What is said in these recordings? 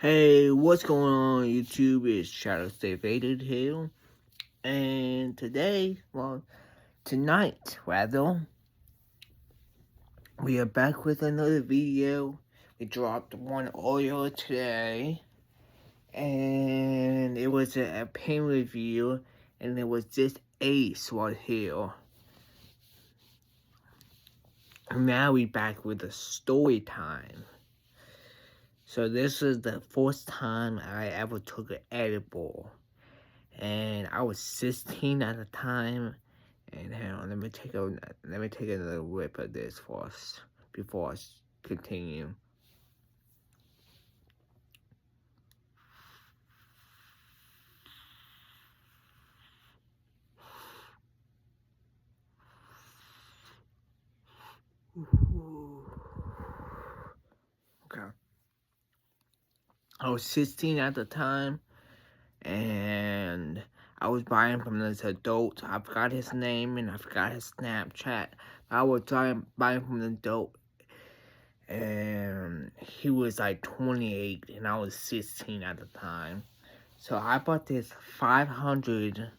Hey, what's going on YouTube? It's Shadow Stay Faded here. And tonight, we are back with another video. We dropped one earlier today. And it was a pain review. And it was this Ace right here. And now we back with a story time. So this is the first time I ever took an edible. And I was 16 at the time. And hang on, let me take another whip of this first before I continue. Okay. I was 16 at the time, and I was buying from this adult. I forgot his name and I forgot his Snapchat. I was buying from the adult, and he was like 28, and I was 16 at the time. So I bought this 500.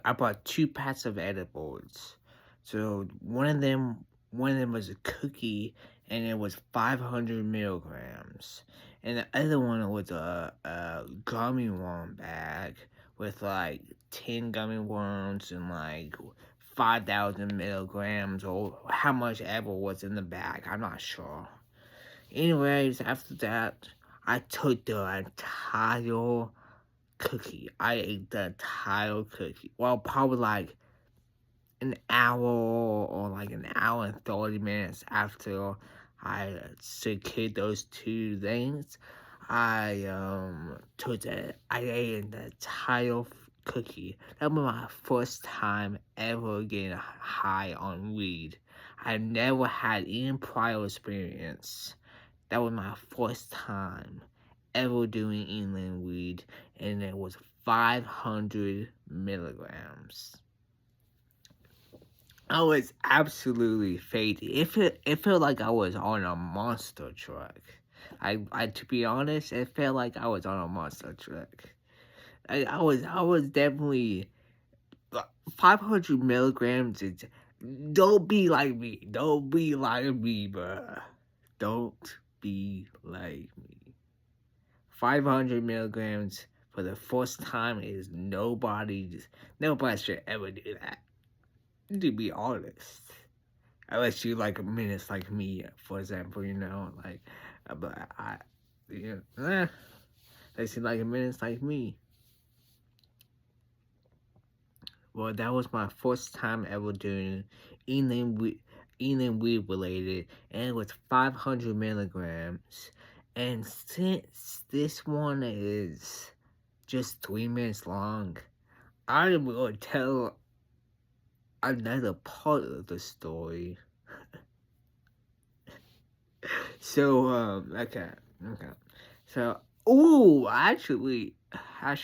I bought 2 packs of edibles. So one of them was a cookie, and it was 500 milligrams. And the other one was a gummy worm bag with like 10 gummy worms and like 5,000 milligrams, or how much ever was in the bag. I'm not sure. Anyways, after that, I took the entire cookie. I ate the entire cookie. Well, probably like an hour or like an hour and 30 minutes after I secured those 2 things. I ate the entire cookie. That was my first time ever getting high on weed. I never had any prior experience. That was my first time ever doing inland weed, and it was 500 milligrams. I was absolutely faded. It felt like I was on a monster truck. To be honest, it felt like I was on a monster truck. I was definitely 500 milligrams. Don't be like me. Don't be like me, bruh. Don't be like me. 500 milligrams for the first time is nobody should ever do that. To be honest. Unless you like minutes like me, for example, like, but unless you like minutes like me. Well, that was my first time ever doing eating weed related, and it was 500 milligrams. And since this one is just 3 minutes long, I'm going to tell another part of the story. So, okay. So, actually, I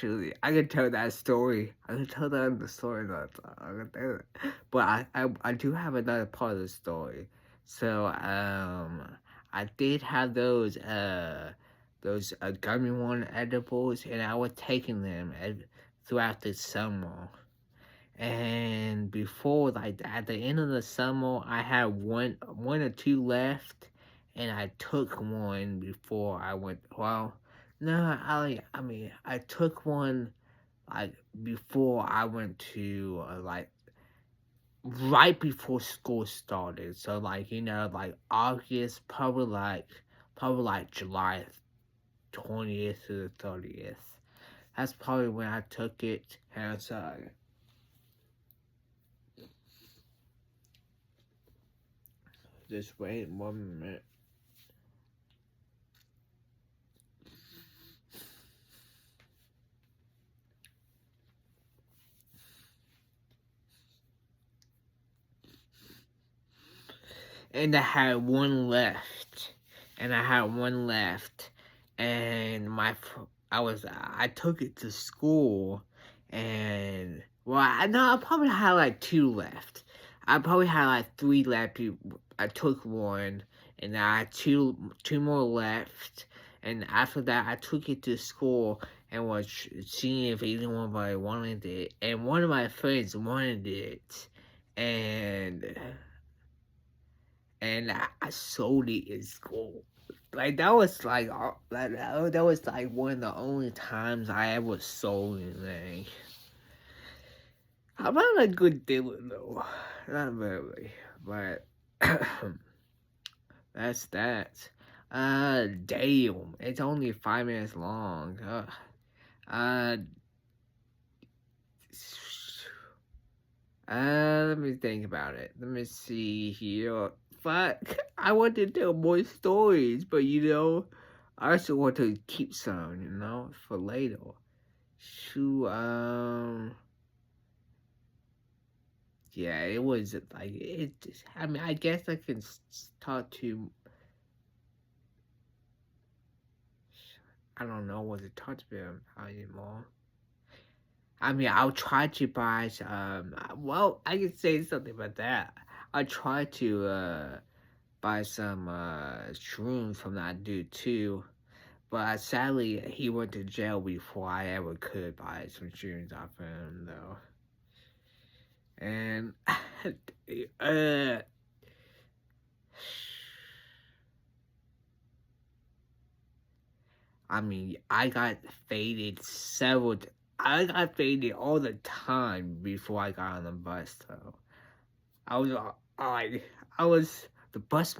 can tell that story. I can tell that in the story that I can tell it. But I do have another part of the story. So, I did have those gummy worm edibles, and I was taking them throughout the summer. And before, like at the end of the summer, I had one or 2 left, and I took one before I went. Well, no, I took one like before I went to like right before school started. So like like August, probably like July 20th to the 30th. That's probably when I took it. And so just wait 1 minute. And I had one left. And I took it to school, and well, I probably had like 2 left. I probably had like 3 left. I took one, and I had two more left. And after that, I took it to school and was seeing if anyone wanted it. And one of my friends wanted it, and I sold it in school. Like that was like that was like one of the only times I ever sold anything. I'm not a good dealer though, not really, but that's that. Damn, it's only 5 minutes long. Uh, let me think about it. Let me see here. Fuck, I want to tell more stories, but I also want to keep some, for later. Shoot, yeah, it was like it. Just, I mean, I guess I can talk to. I don't know what to talk to them anymore. I mean, I'll try to buy some. Well, I can say something about that. I try to buy some shrooms from that dude too, but sadly he went to jail before I ever could buy some shrooms off him though. And uh, I mean, I got faded several. I got faded all the time before I got on the bus though. I was I was the bus.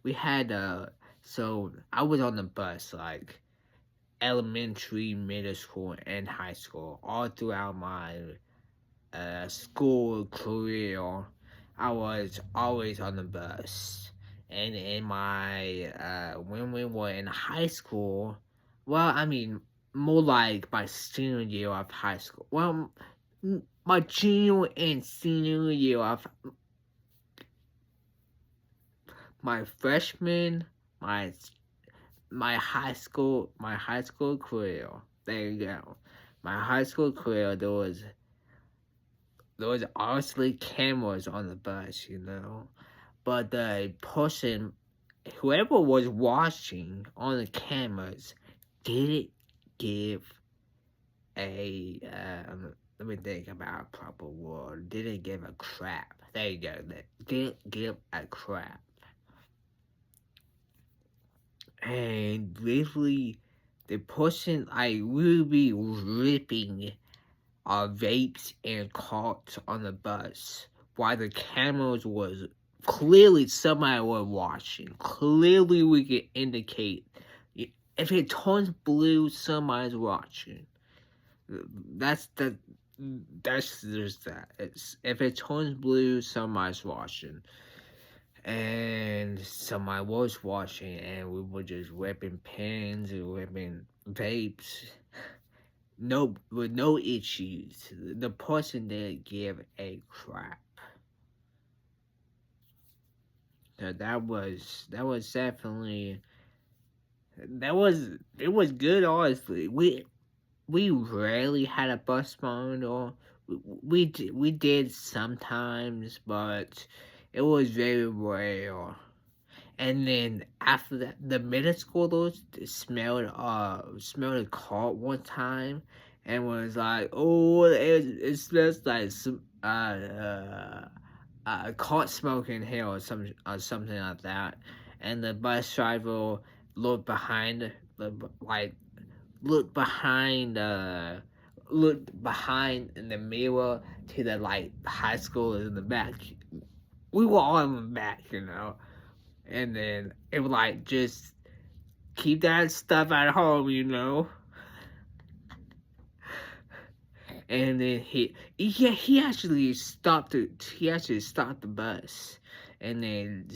We had so I was on the bus like elementary, middle school, and high school. All throughout my school career, I was always on the bus. And in my when we were in high school, well, I mean, more like my senior year of high school. Well, my junior and senior year of my freshman, my my high school career. There you go. My high school career, there was obviously cameras on the bus, but the person, whoever was watching on the cameras, didn't give a let me think about a proper word. Didn't give a crap. There you go. Didn't give a crap. And literally, the person I will be ripping vapes and carts on the bus while the cameras was clearly somebody was watching. Clearly, we can indicate if it turns blue, somebody's watching. That's the that's just that. If it turns blue, somebody's watching. And somebody was watching, and we were just whipping pens and whipping vapes. No, with no issues. The person didn't give a crap. So that was definitely it was good. Honestly, we rarely had a bus bond, or we did sometimes, but it was very rare. And then after that, the middle schoolers smelled a cart one time, and was like, "Oh, it smells like some cart smoke in here or something like that." And the bus driver looked behind, like looked behind, looked behind in the mirror to the like high schoolers in the back. We were all in the back. And then it was like, just keep that stuff at home. And then he actually stopped the bus, and then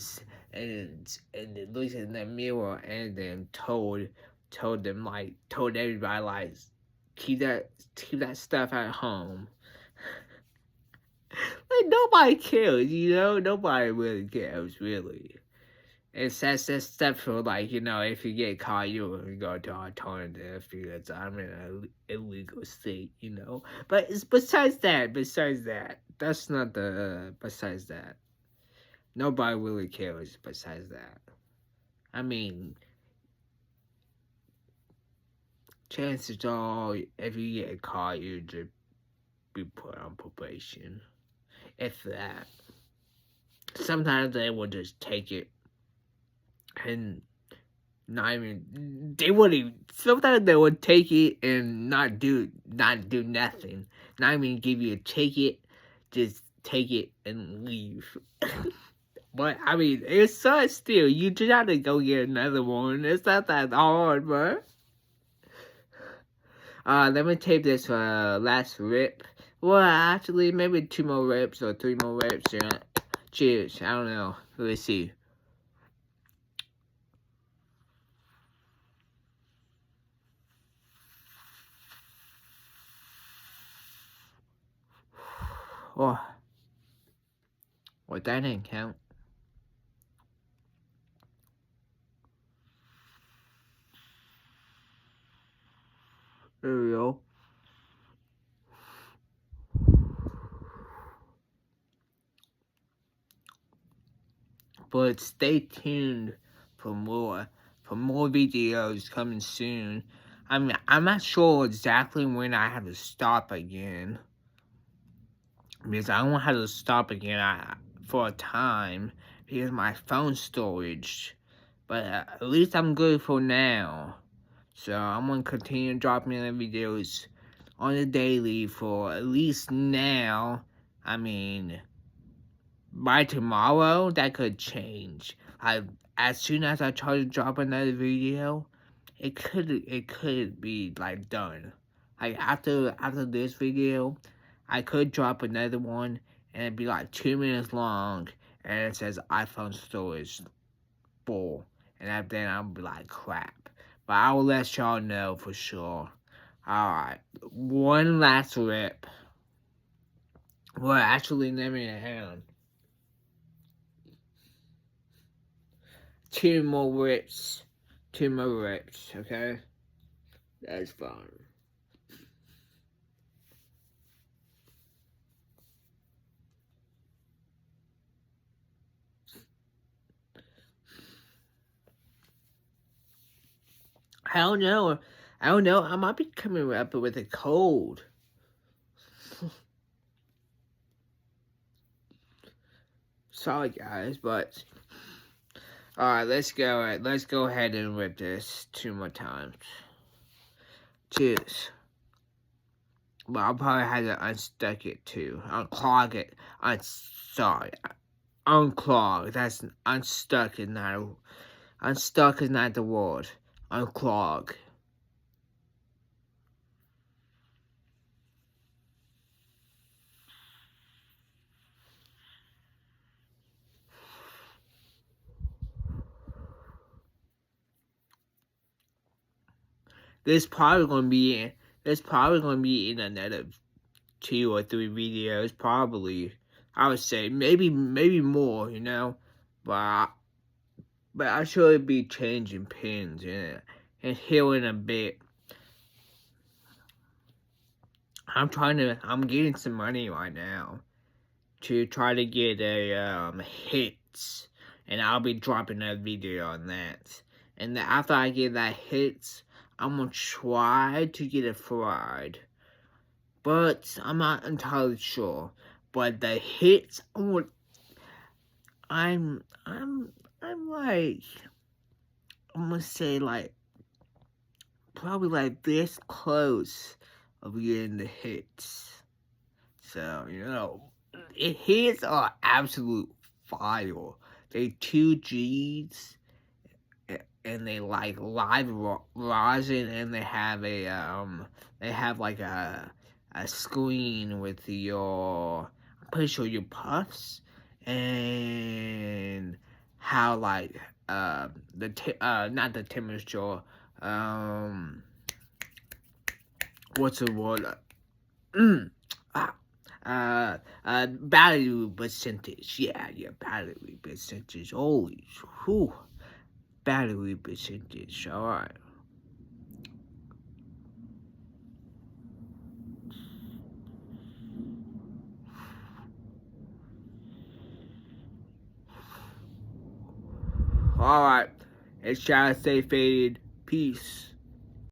then looked in the mirror, and then told them, like, told everybody, like, keep that stuff at home. Like, nobody cares. Nobody really cares, really. It's that's stuff for, like, if you get caught, you go to alternative because I'm in an illegal state. But it's besides that, that's not the besides that. Nobody really cares besides that. I mean, chances are, if you get caught, you just be put on probation. If that. Sometimes they will just take it and not even, they wouldn't even, sometimes they would take it and not do nothing. Not even give you a ticket, just take it and leave. But I mean, it sucks still. You just have to go get another one. It's not that hard, bro. Let me tape this last rip. Well, actually, maybe 2 more rips or 3 more rips. Yeah. Cheers. I don't know. Let's see. Oh, well, that didn't count. There we go. But stay tuned for more videos coming soon. I mean, I'm not sure exactly when I have to stop again, because I won't have to stop again for a time because my phone storage. But at least I'm good for now. So I'm gonna continue dropping the videos on the daily for at least now. I mean, by tomorrow, that could change. As soon as I try to drop another video, it could be like done. Like after this video, I could drop another one and it'd be like 2 minutes long and it says iPhone storage full, and then I'll be like crap. But I will let y'all know for sure. Alright, one last rip. Well, actually, let me hang 2 more rips. 2 more rips, okay? That's fine. I don't know. I might be coming up with a cold. Sorry, guys, but alright, let's go. Let's go ahead and rip this 2 more times. Cheers. But I'll probably have to unstuck it too. Unclog it. Sorry. Unclog. That's unstuck is not. Unstuck is not the word. Unclog. There's probably gonna be in another 2 or 3 videos, probably. I would say maybe more, you know, but I should be changing pins and healing a bit. I'm getting some money right now to try to get a hits, and I'll be dropping a video on that. And after I get that hits, I'm gonna try to get it fried, but I'm not entirely sure. But the hits, I'm like, I'm gonna say like probably like this close of getting the hits. So, you know, hits are absolute fire. They 2 Gs and they like live rosin, and they have like a screen with your, I'm pretty sure your puffs, and how like not the temperature, what's the word, battery percentage. Yeah, battery percentage. Holy, whew. Battery percentage. Alright. Alright. It's Shall Stay Faded. Peace.